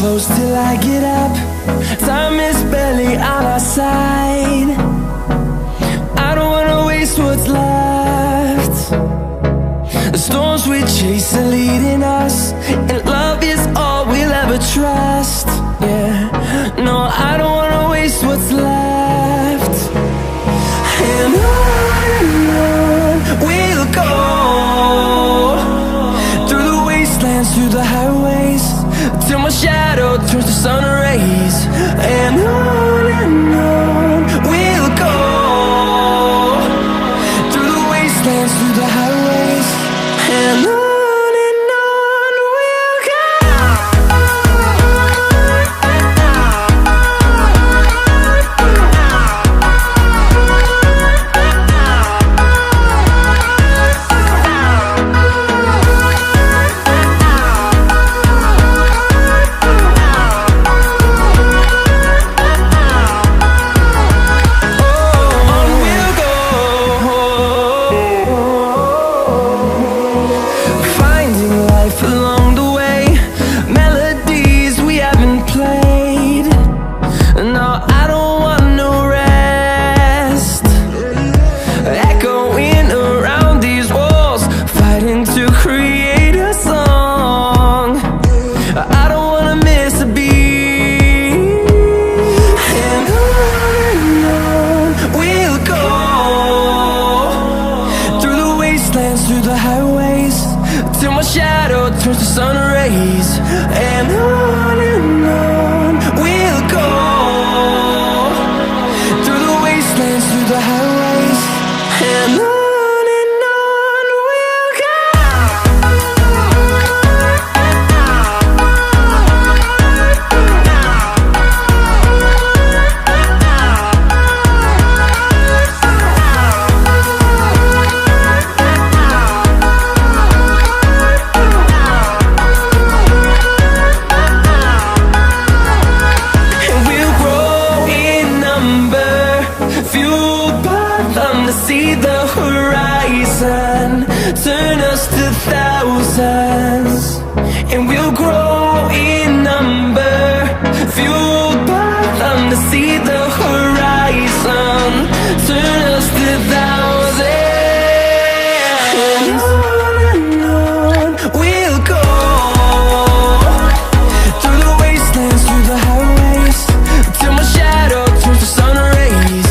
close till I get up. Time is barely on our side. I don't wanna waste what's left. The storms we chase are leading us, and love is all we'll ever trust. Yeah, no, I don't wanna waste what's left. And on we'll go, through the wastelands, through the highways, till my shadow turns to sun rays. And on we'll go, through the wastelands, through the highways, and on we'll go. Along the way, melodies we haven't played. No, I don't want no rest. Echoing around these walls, fighting to create a song. I don't wanna miss a beat. And on we'll go, through the wastelands, through the highways, till my shadow turns to sun rays. And on we'll go, through the wastelands, through the highways, and on we'll go. See the horizon, turn us to thousands, and we'll grow in number, fueled by them to see the